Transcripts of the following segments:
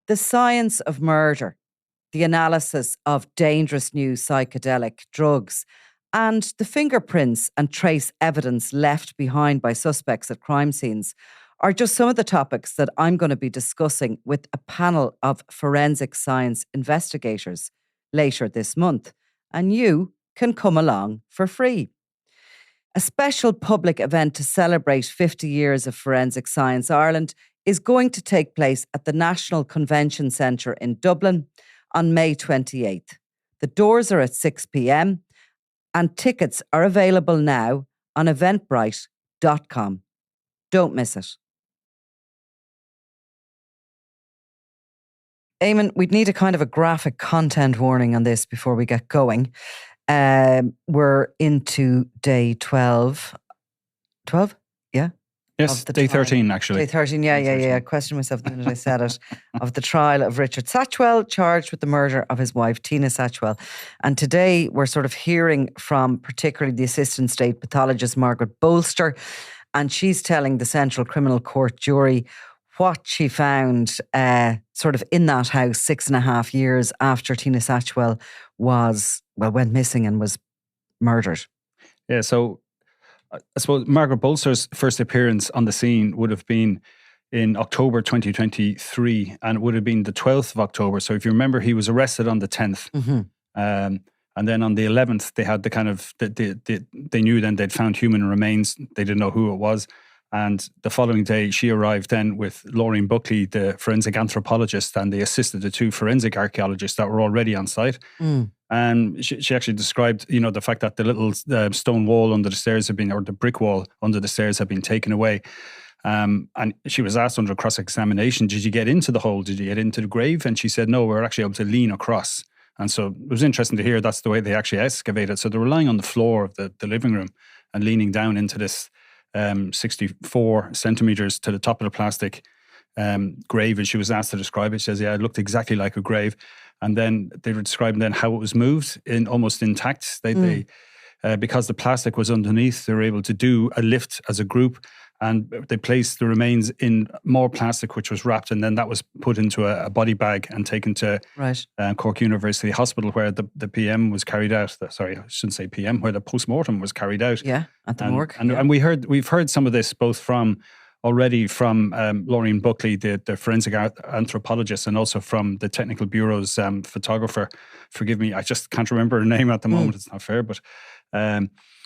The science of murder, the analysis of dangerous new psychedelic drugs, and the fingerprints and trace evidence left behind by suspects at crime scenes are just some of the topics that I'm going to be discussing with a panel of forensic science investigators later this month. And you can come along for free. A special public event to celebrate 50 years of Forensic Science Ireland is going to take place at the National Convention Centre in Dublin on May 28th. The doors are at 6 p.m. and tickets are available now on eventbrite.com. Don't miss it. Eamon, we'd need a kind of a graphic content warning on this before we get going. We're into day 12. 12? Yeah? Yes, day 13 actually. Day 13, yeah. I questioned myself the minute I said it. Of the trial of Richard Satchwell, charged with the murder of his wife, Tina Satchwell. And today we're sort of hearing from particularly the Assistant State Pathologist, Margaret Bolster, and she's telling the Central Criminal Court jury what she found sort of in that house 6.5 years after Tina Satchwell went missing and was murdered. Yeah, so I suppose Margaret Bolster's first appearance on the scene would have been in October 2023, and it would have been the 12th of October. So if you remember, he was arrested on the 10th. Mm-hmm. And then on the 11th, they had the kind of, they knew then they'd found human remains. They didn't know who it was. And the following day, she arrived then with Laureen Buckley, the forensic anthropologist, and they assisted the two forensic archaeologists that were already on site. Mm. And she actually described, the fact that the little stone wall under the stairs or the brick wall under the stairs had been taken away. And she was asked under cross-examination, did you get into the hole? Did you get into the grave? And she said, no, we were actually able to lean across. And so it was interesting to hear that's the way they actually excavated. So they were lying on the floor of the living room and leaning down into this 64 centimeters to the top of the plastic grave. And she was asked to describe it. She says, yeah, it looked exactly like a grave. And then they were describing then how it was moved in almost intact. They because the plastic was underneath, they were able to do a lift as a group, and they placed the remains in more plastic, which was wrapped, and then that was put into a body bag and taken to Cork University Hospital, where the PM was carried out. Sorry, I shouldn't say PM, where the post-mortem was carried out. Yeah, at the morgue. And we've heard some of this both from Laureen Buckley, the forensic anthropologist, and also from the Technical Bureau's photographer. Forgive me, I just can't remember her name at the moment. It's not fair, but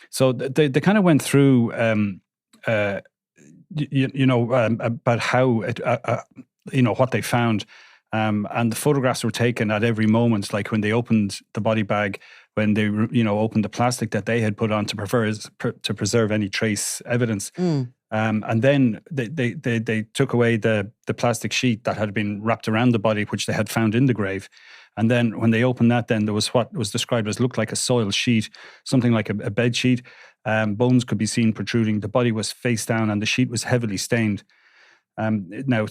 so they kind of went through about how what they found, and the photographs were taken at every moment, like when they opened the body bag, when they opened the plastic that they had put on to preserve any trace evidence. And then they took away the plastic sheet that had been wrapped around the body, which they had found in the grave. And then when they opened that, then there was what was described as looked like a soiled sheet, something like a bed sheet. Bones could be seen protruding. The body was face down and the sheet was heavily stained. Now,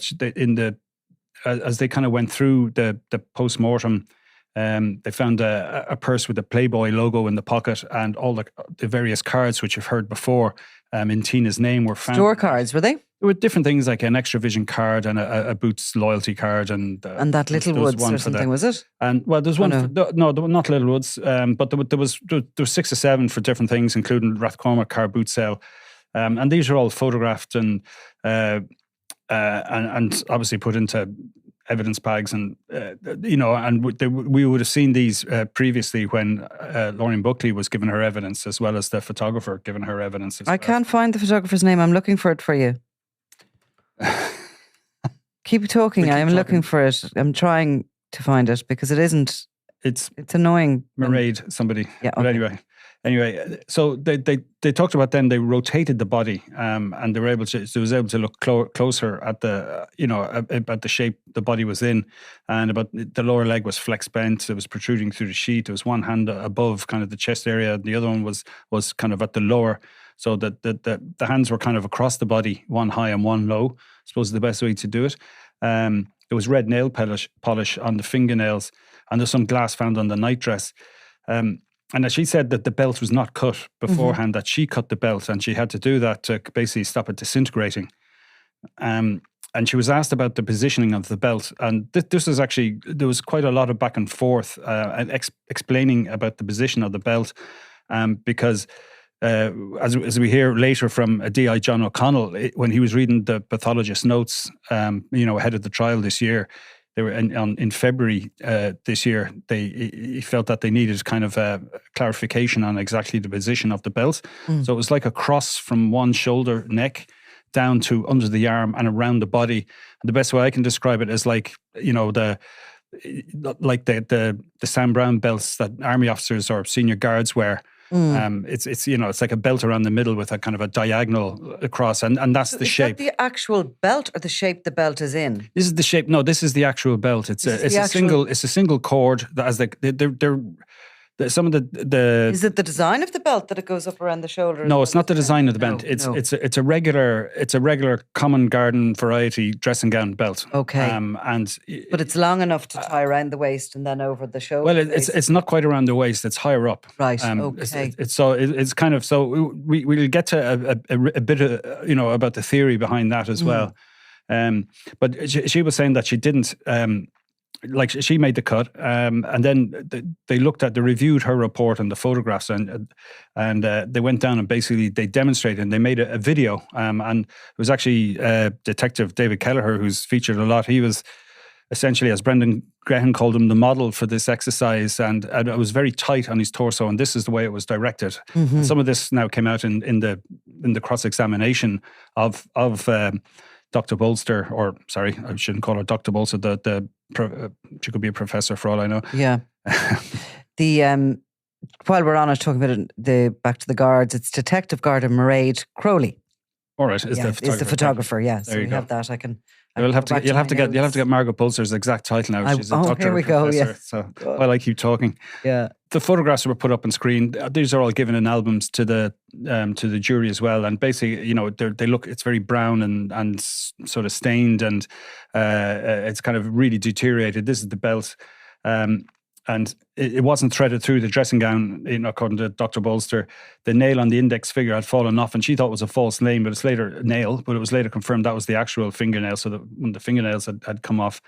as they kind of went through the post-mortem, they found a purse with a Playboy logo in the pocket, and all the various cards which you've heard before in Tina's name were found. Store cards, were they? There were different things like an Extra Vision card and a Boots loyalty card. And that Little Woods or something, was it? And well, there's one. No, not Little Woods, but there was 6 or 7 for different things, including Rathcormac car boot sale. And these are all photographed and obviously put into evidence bags, and we would have seen these previously when Laureen Buckley was given her evidence, as well as the photographer giving her evidence. I can't find the photographer's name. I'm looking for it for you. Keep talking. I'm looking for it. I'm trying to find it because it isn't. It's annoying. Mairead, somebody. Yeah. Okay. But anyway, so they talked about then they rotated the body, and they was able to look closer at the at the shape the body was in, and about the lower leg was flex bent. It was protruding through the sheet. There was one hand above kind of the chest area. The other one was kind of at the lower. So that the hands were kind of across the body, one high and one low. I suppose is the best way to do it. There was red nail polish on the fingernails, and there's some glass found on the nightdress. And as she said that the belt was not cut beforehand, that she cut the belt, and she had to do that to basically stop it disintegrating. and she was asked about the positioning of the belt. And this was actually, there was quite a lot of back and forth and explaining about the position of the belt, because as we hear later from DI John O'Connell, when he was reading the pathologist notes, ahead of the trial this year, they were in February this year. He felt that they needed kind of a clarification on exactly the position of the belt. So it was like a cross from one shoulder neck down to under the arm and around the body. And the best way I can describe it is like, the Sam Brown belts that army officers or senior guards wear. It's like a belt around the middle with a kind of a diagonal across, and that's the shape. Is that the actual belt or the shape the belt is in? This is the shape. No, this is the actual belt. It's a single cord that has some of the. Is it the design of the belt that it goes up around the shoulder? No, it's not the design of the belt. It's a regular common garden variety dressing gown belt. Okay, but it's long enough to tie around the waist and then over the shoulder. Well, it's not quite around the waist. It's higher up. Right. Okay. It's kind of so we'll get to a bit of, about the theory behind that as well. But she was saying that she didn't. She made the cut, and then they reviewed her report and the photographs, and they went down and basically they demonstrated and they made a video, and it was actually Detective David Kelleher who's featured a lot. He was essentially, as Brendan Grehan called him, the model for this exercise, and it was very tight on his torso, and this is the way it was directed. And some of this now came out in the cross-examination of Dr. Bolster, or sorry, I shouldn't call her Dr. Bolster. She could be a professor for all I know. Yeah. While we're on it, talking about back to the guards, it's Detective Garda Mairead Crowley. All right, is the photographer? Yeah, so we have that. You'll have to get Margaret Bolster's exact title now. She's a doctor. Here we go. Yeah. So while I keep talking, the photographs were put up on screen. These are all given in albums to the jury as well. And basically, they look. It's very brown and sort of stained, and it's kind of really deteriorated. This is the belt. And it wasn't threaded through the dressing gown, according to Dr. Bolster. The nail on the index finger had fallen off, and she thought it was a false nail, but it was later confirmed that was the actual fingernail. So that when the fingernails had come off,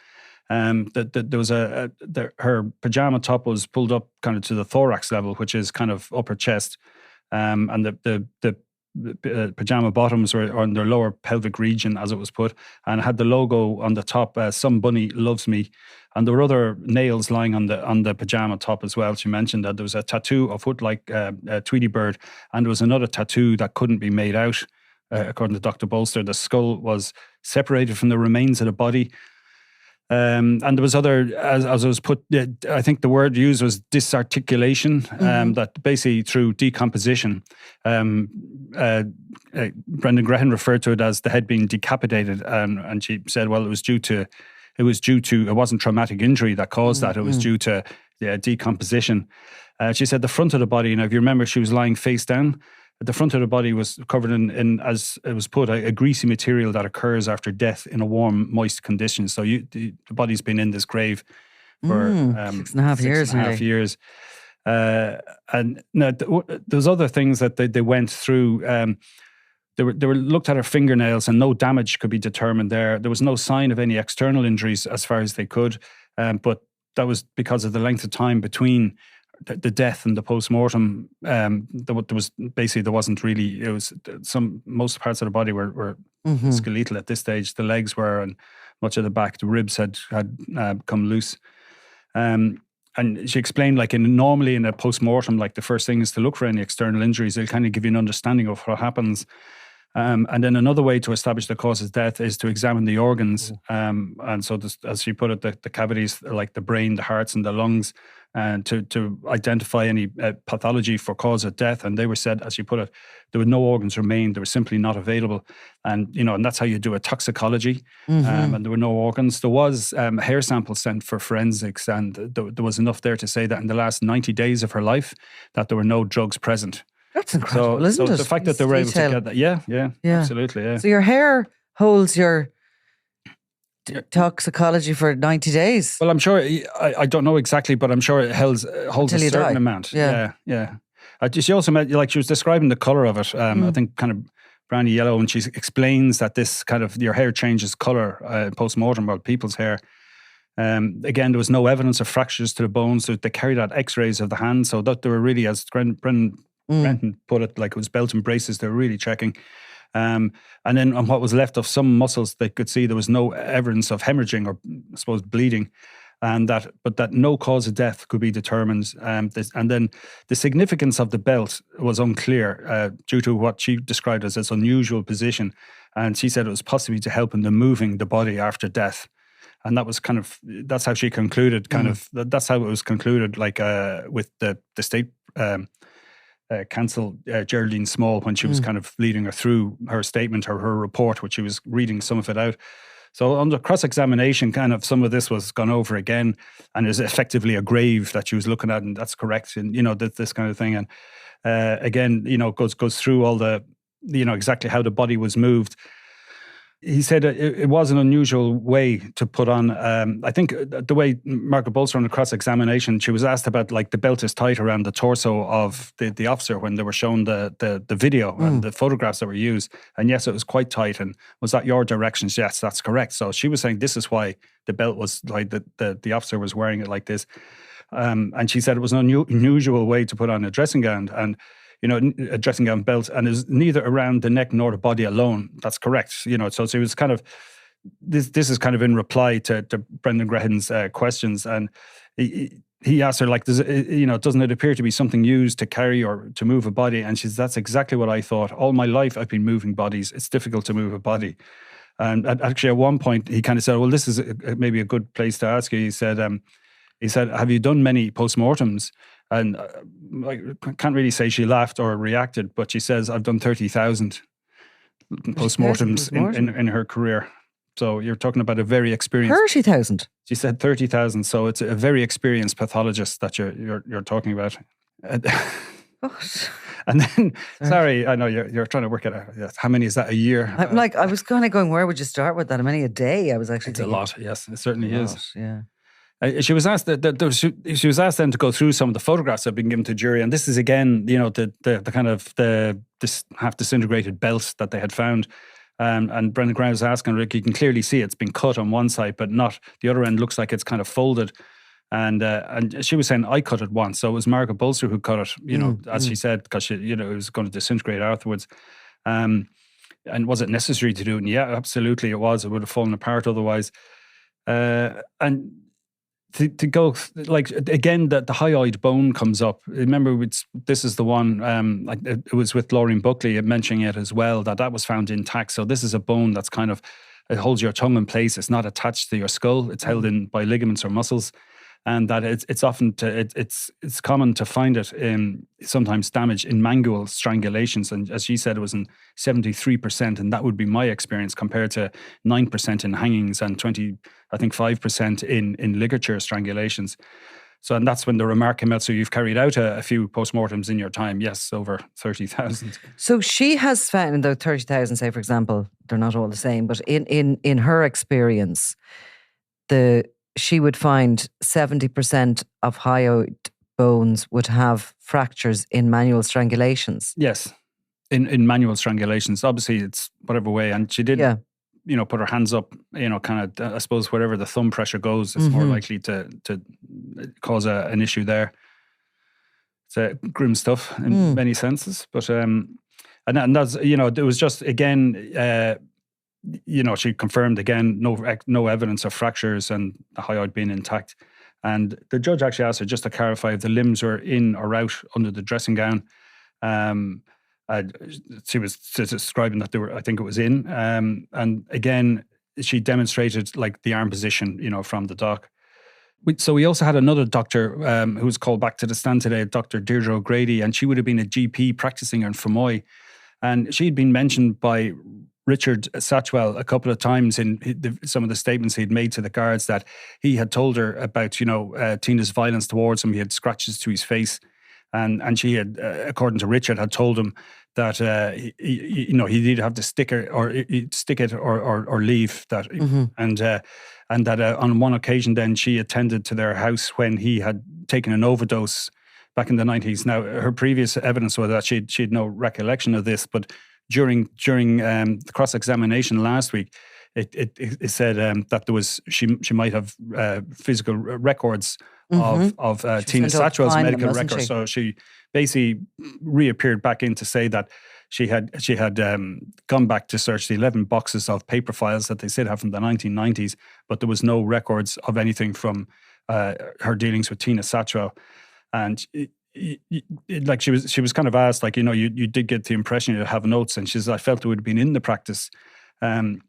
there was her pajama top was pulled up kind of to the thorax level, which is kind of upper chest, and the pajama bottoms were on their lower pelvic region, as it was put, and had the logo on the top, "Some bunny loves me." And there were other nails lying on the pajama top as well. She mentioned that there was a tattoo of foot like a Tweety bird, and there was another tattoo that couldn't be made out, according to Dr. Bolster. The skull was separated from the remains of the body. And there was other, as it was put, I think the word used was disarticulation, that basically through decomposition. Brendan Grehan referred to it as the head being decapitated, and she said, well, it wasn't traumatic injury that caused that. It was due to decomposition. She said the front of the body, if you remember, she was lying face down. The front of the body was covered in as it was put, a greasy material that occurs after death in a warm, moist condition. So the body's been in this grave for 6.5 years. And now there's other things that they went through. They were looked at her fingernails, and no damage could be determined there. There was no sign of any external injuries as far as they could, but that was because of the length of time between the death and the post-mortem. There wasn't really. It was most parts of the body were skeletal at this stage. The legs were, and much of the back, the ribs had come loose. And she explained, normally in a post-mortem, the first thing is to look for any external injuries. They'll kind of give you an understanding of what happens. And then another way to establish the cause of death is to examine the organs. And so, as she put it, the cavities like the brain, the hearts, and the lungs, and to identify any pathology for cause of death. And they were said, as she put it, there were no organs remained; they were simply not available. And and that's how you do a toxicology. And there were no organs. There was a hair sample sent for forensics, and there was enough there to say that in the last 90 days of her life, that there were no drugs present. That's incredible, isn't it? So the fact that they were able to get that, yeah, absolutely, yeah. So your hair holds your toxicology for 90 days. Well, I'm sure, I don't know exactly, but I'm sure it holds a certain amount. Yeah. She also she was describing the colour of it. I think kind of browny yellow, and she explains that this kind of, your hair changes colour post-mortem, well, people's hair. Again, there was no evidence of fractures to the bones. So they carried out x-rays of the hand, so that they were really, as Brendan put it, like it was belt and braces, they were really checking. And then on what was left of some muscles, they could see there was no evidence of hemorrhaging or, I suppose, bleeding. But that no cause of death could be determined. And then the significance of the belt was unclear due to what she described as its unusual position. And she said it was possibly to help in the moving the body after death. And that was that's how she concluded, that's how it was concluded, like with the state counsel, Geraldine Small, when she was kind of leading her through her statement or her report, which she was reading some of it out. So under cross-examination, kind of some of this was gone over again, and there's effectively a grave that she was looking at, and that's correct, and this kind of thing. And again, goes through all the, exactly how the body was moved. He said it was an unusual way to put on. I think the way Margaret Bolster on the cross-examination, she was asked about, like, the belt is tight around the torso of the officer when they were shown the video and the photographs that were used. And yes, it was quite tight. And was that your directions? Yes, that's correct. So she was saying this is why the belt was like the officer was wearing it like this. And she said it was an unusual way to put on a dressing gown. And a dressing gown belt, and is neither around the neck nor the body alone. That's correct. So she was kind of, this is kind of in reply to Brendan Grehan's questions, and he asked her, like, doesn't it appear to be something used to carry or to move a body? And she says, that's exactly what I thought. All my life I've been moving bodies. It's difficult to move a body. And actually at one point he kind of said, well, this is maybe a good place to ask you. He said, have you done many postmortems? And I can't really say she laughed or reacted, but she says, I've done 30,000 postmortems in her career. So you're talking about a very experienced... 30,000? She said 30,000. So it's a very experienced pathologist that you're talking about. What? And then, sorry, I know you're trying to work it out. How many is that a year? I'm like, I was kind of going, where would you start with that? How many a day? I was actually thinking. It's a lot, yes. It certainly is. Yeah. She was asked she was asked then to go through some of the photographs that have been given to jury, and this is again, the kind of this half disintegrated belt that they had found, and Brendan Grehan was asking, Rick, you can clearly see it's been cut on one side, but not the other end. Looks like it's kind of folded, and she was saying, I cut it once, so it was Margaret Bolster who cut it, as she said, because it was going to disintegrate afterwards. And was it necessary to do it? And yeah, absolutely, it was. It would have fallen apart otherwise, and. To go, like, again, the hyoid bone comes up. Remember, this is the one, like it was with Laureen Buckley mentioning it as well, that was found intact. So this is a bone that's kind of, it holds your tongue in place. It's not attached to your skull. It's held in by ligaments or muscles. And that it's often, it's common to find it in sometimes damaged in manual strangulations. And as she said, it was in 73%. And that would be my experience, compared to 9% in hangings and 5% in ligature strangulations. So, and that's when the remark came out. So you've carried out a few postmortems in your time. Yes, over 30,000. So she has found, though 30,000, say, for example, they're not all the same, but in her experience, she would find 70% of hyoid bones would have fractures in manual strangulations. Yes, in manual strangulations. Obviously, it's whatever way. And she did, put her hands up, kind of, I suppose, wherever the thumb pressure goes, it's more likely to cause an issue there. It's grim stuff in many senses. But, and that's, it was just, again... she confirmed again, no evidence of fractures and the hyoid being intact. And the judge actually asked her just to clarify if the limbs were in or out under the dressing gown. She was describing that they were, I think it was in. And again, she demonstrated, like, the arm position, from the dock. So we also had another doctor who was called back to the stand today, Dr. Deirdre O'Grady, and she would have been a GP practicing in Fermoy. And she'd been mentioned by Richard Satchwell a couple of times in some of the statements he'd made to the guards, that he had told her about, Tina's violence towards him. He had scratches to his face. And she had, according to Richard, had told him that, he'd either have to stick it or leave. That, and that on one occasion then she attended to their house when he had taken an overdose back in the 90s. Now, her previous evidence was that she had no recollection of this, but during the cross-examination last week, it said that there was she might have physical records of Tina Satchwell's medical records. So she basically reappeared back in to say that she had gone back to search the 11 boxes of paper files that they said have from the 1990s, but there was no records of anything from her dealings with Tina Satchwell. And like she was kind of asked, like, you did get the impression you'd have notes, and she says, I felt it would have been in the practice. And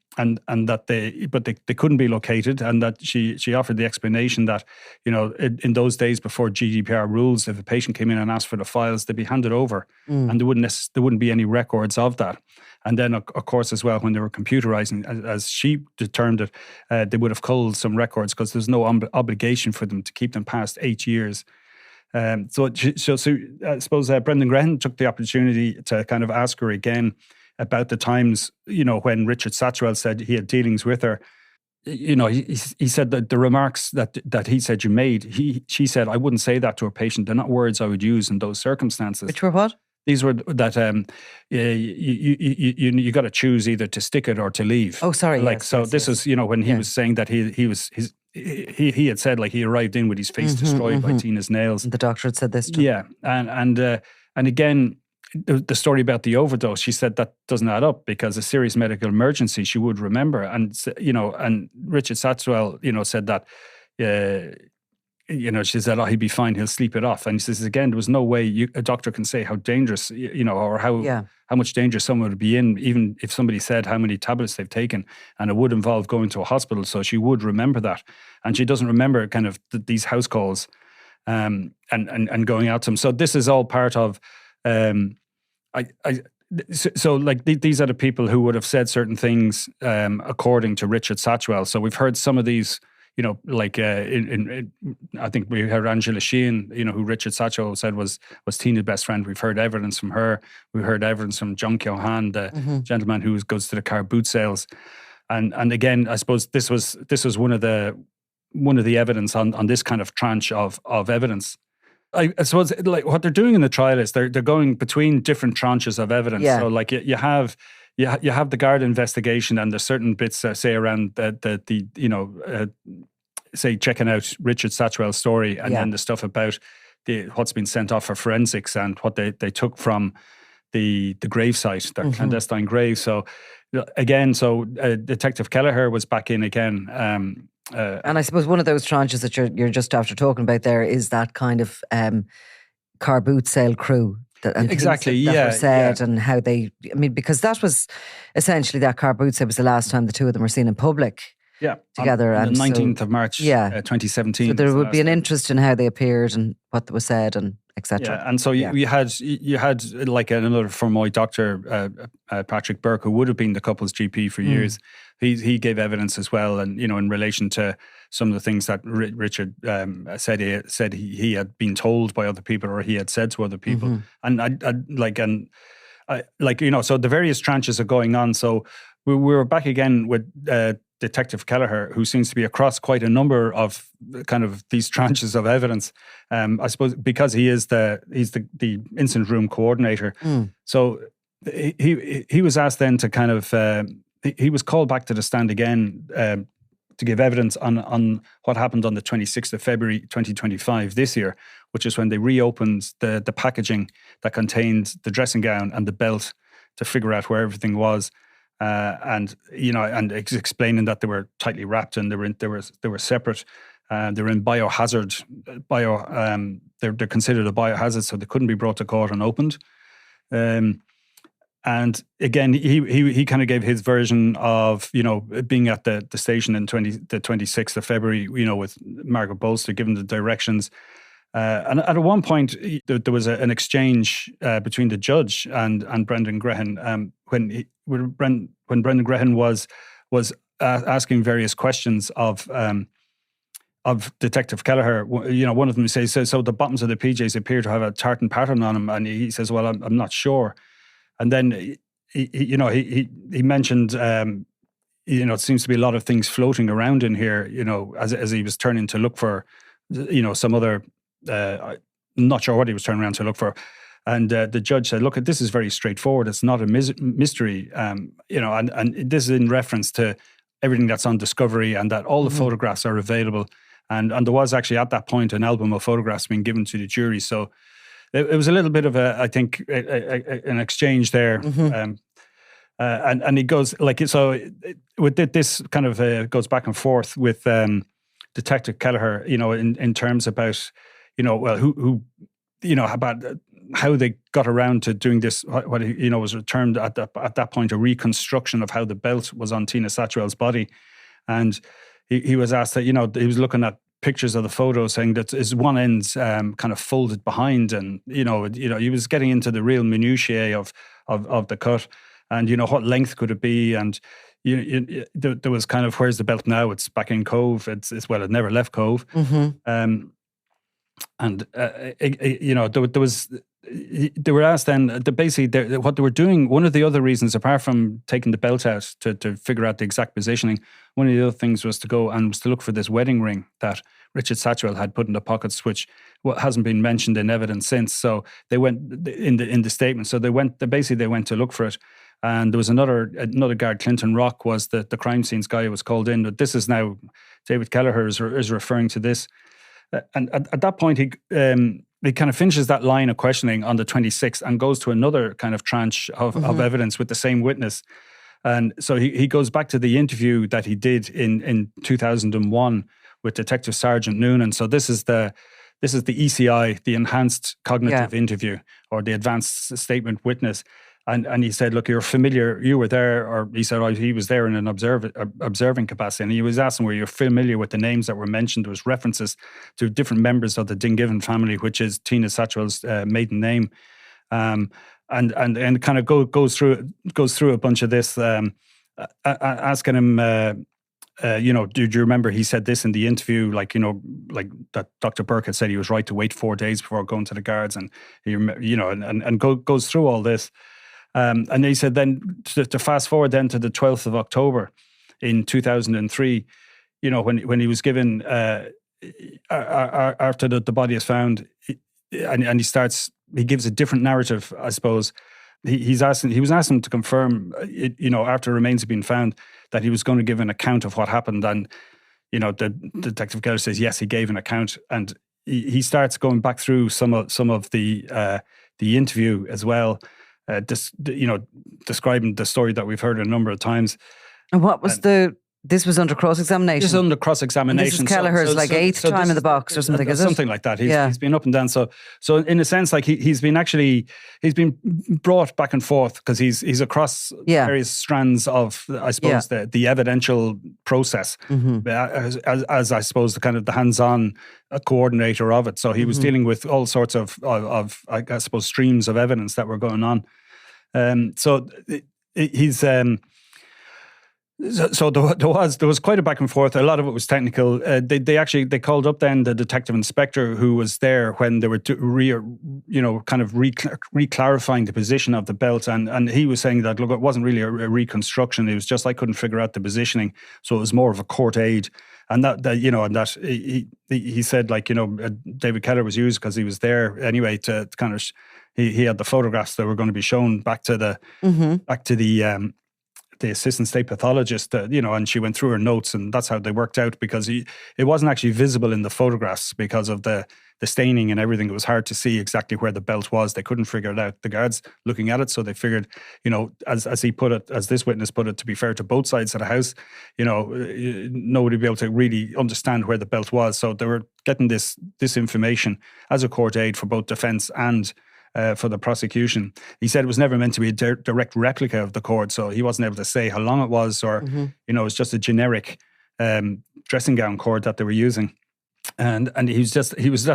that they couldn't be located, and that she offered the explanation that, in those days before GDPR rules, if a patient came in and asked for the files, they'd be handed over, and there wouldn't be any records of that. And then, of course, as well, when they were computerizing, as she determined it, they would have culled some records because there's no obligation for them to keep them past 8 years. So I suppose Brendan Grehan took the opportunity to kind of ask her again about the times, when Richard Satchwell said he had dealings with her. He said that the remarks that he said you made, she said, I wouldn't say that to a patient. They're not words I would use in those circumstances. Which were what? These were that you got to choose either to stick it or to leave. Oh, sorry. This is when he was saying that he had said, like, he arrived in with his face destroyed by Tina's nails. And the doctor had said this to him. Yeah, and again, the story about the overdose, she said that doesn't add up because a serious medical emergency she would remember. And, and Richard Satchwell, said that, she said, he'd be fine, he'll sleep it off. And he says, again, there was no way a doctor can say how dangerous, or how much danger someone would be in, even if somebody said how many tablets they've taken, and it would involve going to a hospital. So she would remember that. And she doesn't remember kind of these house calls and going out to them. So this is all part of, so these are the people who would have said certain things according to Richard Satchwell. So we've heard some of these, I think we heard Angela Sheehan, who Richard Satchwell said was Tina's best friend. We've heard evidence from her. We heard evidence from John Keohane, the gentleman who goes to the car boot sales. And again, I suppose this was one of the evidence on this kind of tranche of evidence. I suppose, like, what they're doing in the trial is they're going between different tranches of evidence. Yeah. So, like, you have the Garda investigation, and there's certain bits say around say checking out Richard Satchwell's story, and then the stuff about what's been sent off for forensics and what they took from the gravesite, their clandestine grave. So again, Detective Kelleher was back in again. And I suppose one of those tranches that you're just after talking about there is that kind of car boot sale crew. Exactly, that were said, and how they, because that was essentially, that car boot sale was the last time the two of them were seen in public together. On the 19th of March, 2017. So there would be an interest in how they appeared and what was said and etc. Yeah, and so you had like another Fermoy doctor, Patrick Burke, who would have been the couple's GP for years. He gave evidence as well, and in relation to some of the things that Richard said he had been told by other people, or he had said to other people, and so the various tranches are going on. So we were back again with Detective Kelleher, who seems to be across quite a number of kind of these tranches of evidence. I suppose because he's the incident room coordinator. So he was asked then to kind of he was called back to the stand again to give evidence on what happened on the 26th of February 2025 this year, which is when they reopened the packaging that contained the dressing gown and the belt to figure out where everything was. And explaining that they were tightly wrapped and they were separate. They were in biohazard. They're considered a biohazard, so they couldn't be brought to court and opened. And again, he kind of gave his version of being at the station in the 26th of February, with Margaret Bolster giving the directions. And at one point, there was an exchange between the judge and Brendan Grehan when Brendan Grehan was asking various questions of Detective Kelleher. One of them says, so the bottoms of the PJs appear to have a tartan pattern on them, and he says, well, I'm not sure. And then he mentioned it seems to be a lot of things floating around in here, as he was turning to look for some other. I'm not sure what he was turning around to look for. And the judge said, look, this is very straightforward. It's not a mystery, you know, and this is in reference to everything that's on Discovery and that all the photographs are available. And there was actually at that point an album of photographs being given to the jury. So it was a little bit of an exchange there. And he goes with this kind of goes back and forth with Detective Kelleher, you know, in terms about, you know, well, who you know, about how they got around to doing this, what you know was termed at that point a reconstruction of how the belt was on Tina Satchwell's body. And he was asked that, you know, he was looking at pictures of the photo, saying that his one end's kind of folded behind, and you know he was getting into the real minutiae of the cut, and you know what length could it be, and there was kind of, where's the belt now? It's back in Cove. It's it never left Cove, and you know there was. They were asked then, basically what they were doing, one of the other reasons, apart from taking the belt out to figure out the exact positioning, one of the other things was to look for this wedding ring that Richard Satchwell had put in the pockets, which hasn't been mentioned in evidence since. So they went in the statement. So they went to look for it. And there was another guard, Clinton Rock, was the crime scenes guy who was called in. But this is now, David Kelleher is referring to this. And at that point, he kind of finishes that line of questioning on the 26th and goes to another kind of tranche of evidence with the same witness. And so he goes back to the interview that he did in 2001 with Detective Sergeant Noonan. So this is the ECI, the Enhanced Cognitive Interview, or the Advanced Statement Witness. And he said, look, you're familiar, you were there, or he said, he was there in an observing capacity. And he was asking, were you familiar with the names that were mentioned? There was references to different members of the Dingiven family, which is Tina Satchwell's maiden name. And kind of goes through a bunch of this, asking him, you know, do you remember he said this in the interview, like, you know, like that Dr. Burke had said he was right to wait 4 days before going to the guards, and he, you know, and goes through all this. And he said then, to fast forward then to the 12th of October in 2003, you know, when he was given, after the body is found, and he gives a different narrative, I suppose. He was asking to confirm, you know, after remains had been found, that he was going to give an account of what happened. And, you know, the Detective Keller says, yes, he gave an account. And he starts going back through some of the interview as well. You know, describing the story that we've heard a number of times. And what was this was under cross-examination? This is under cross-examination. This is Kelleher's eighth time in the box or something, is it? Something like that. He's been up and down. So in a sense, like he's been brought back and forth because he's across various strands of, I suppose, the evidential process, as I suppose the kind of the hands-on coordinator of it. So he was dealing with all sorts of I suppose, streams of evidence that were going on. So he's. So there was quite a back and forth. A lot of it was technical. They called up then the detective inspector who was there when they were re-clarifying the position of the belt, and he was saying that, look, it wasn't really a reconstruction. It was just I couldn't figure out the positioning, so it was more of a court aid. And that he said, like, you know, David Keller was used because he was there anyway to kind of he had the photographs that were going to be shown back to the assistant state pathologist, you know, and she went through her notes, and that's how they worked out, because it wasn't actually visible in the photographs because of the staining and everything. It was hard to see exactly where the belt was. They couldn't figure it out, the guards looking at it. So they figured, you know, as this witness put it, to be fair to both sides of the house, you know, nobody would be able to really understand where the belt was. So they were getting this information as a court aid for both defence and for the prosecution. He said it was never meant to be a direct replica of the cord, so he wasn't able to say how long it was, or you know, it's just a generic dressing gown cord that they were using. And he was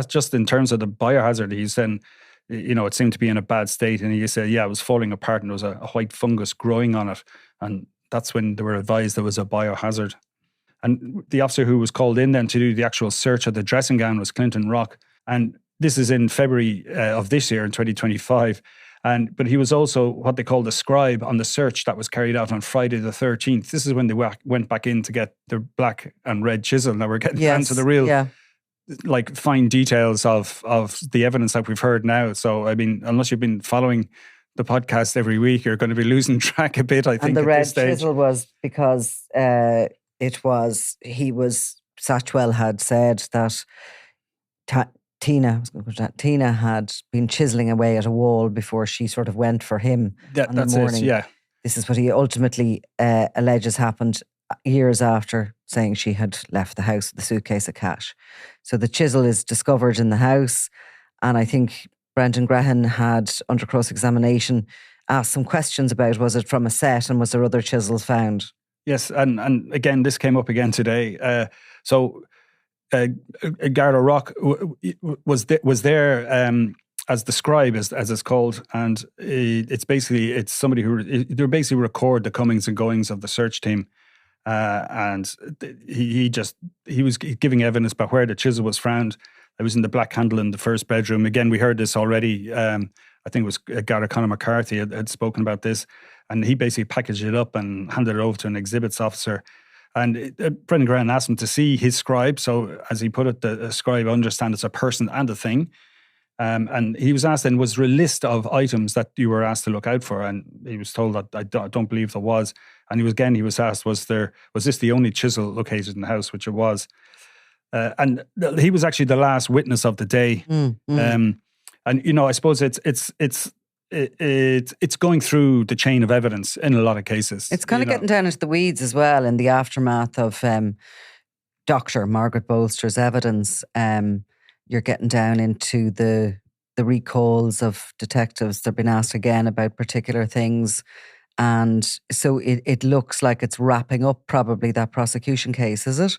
just in terms of the biohazard. He said, you know, it seemed to be in a bad state, and he said, yeah, it was falling apart, and there was a white fungus growing on it, and that's when they were advised there was a biohazard. And the officer who was called in then to do the actual search of the dressing gown was Clinton Rock, and this is in February of this year, in 2025. But he was also what they call the scribe on the search that was carried out on Friday the 13th. This is when they went back in to get the black and red chisel. Now we're getting down to the real like fine details of the evidence that we've heard now. So, I mean, unless you've been following the podcast every week, you're going to be losing track a bit, I think, and the at red this stage. chisel was because Satchwell had said that Tina had been chiseling away at a wall before she sort of went for him on the morning. This is what he ultimately alleges happened years after saying she had left the house with a suitcase of cash. So the chisel is discovered in the house, and I think Brendan Grehan had, under cross-examination, asked some questions about, was it from a set and was there other chisels found? Yes, and again, this came up again today. Garda Rock was there as the scribe, as it's called, and it's somebody they basically record the comings and goings of the search team, and he was giving evidence about where the chisel was found. It was in the black candle in the first bedroom. Again, we heard this already. I think it was Garda Conor McCarthy had spoken about this, and he basically packaged it up and handed it over to an exhibits officer. And Brendan Grehan asked him to see his scribe. So, as he put it, the scribe, I understand it's a person and a thing. And he was asked then, was there a list of items that you were asked to look out for? And he was told that I don't believe there was. And he was asked, was this the only chisel located in the house, which it was. And he was actually the last witness of the day. And, you know, I suppose it's going through the chain of evidence in a lot of cases. It's kind of getting down into the weeds as well in the aftermath of Dr. Margaret Bolster's evidence. You're getting down into the recalls of detectives. They've been asked again about particular things. And so it looks like it's wrapping up probably that prosecution case, is it?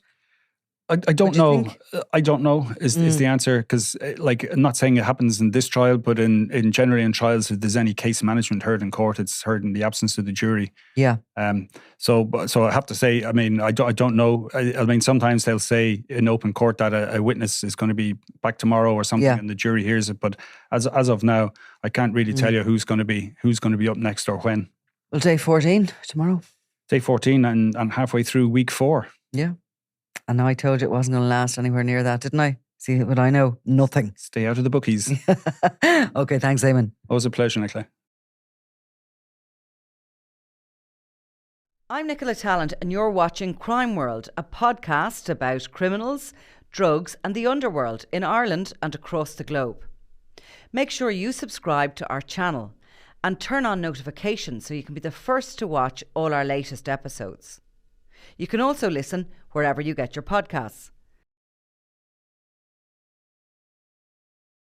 I don't know. I don't know is the answer, because like, I'm not saying it happens in this trial, but in generally in trials, if there's any case management heard in court, it's heard in the absence of the jury. Yeah. So I have to say, I mean, I don't know. I mean, sometimes they'll say in open court that a witness is going to be back tomorrow or something, and the jury hears it. But as of now, I can't really tell you who's going to be up next or when. Well, day 14 tomorrow. Day 14 and halfway through week 4. Yeah. And I told you it wasn't going to last anywhere near that, didn't I? See what I know? Nothing. Stay out of the bookies. Okay, thanks, Eamon. Always a pleasure, Nicola. I'm Nicola Tallant, and you're watching Crime World, a podcast about criminals, drugs, and the underworld in Ireland and across the globe. Make sure you subscribe to our channel and turn on notifications so you can be the first to watch all our latest episodes. You can also listen wherever you get your podcasts.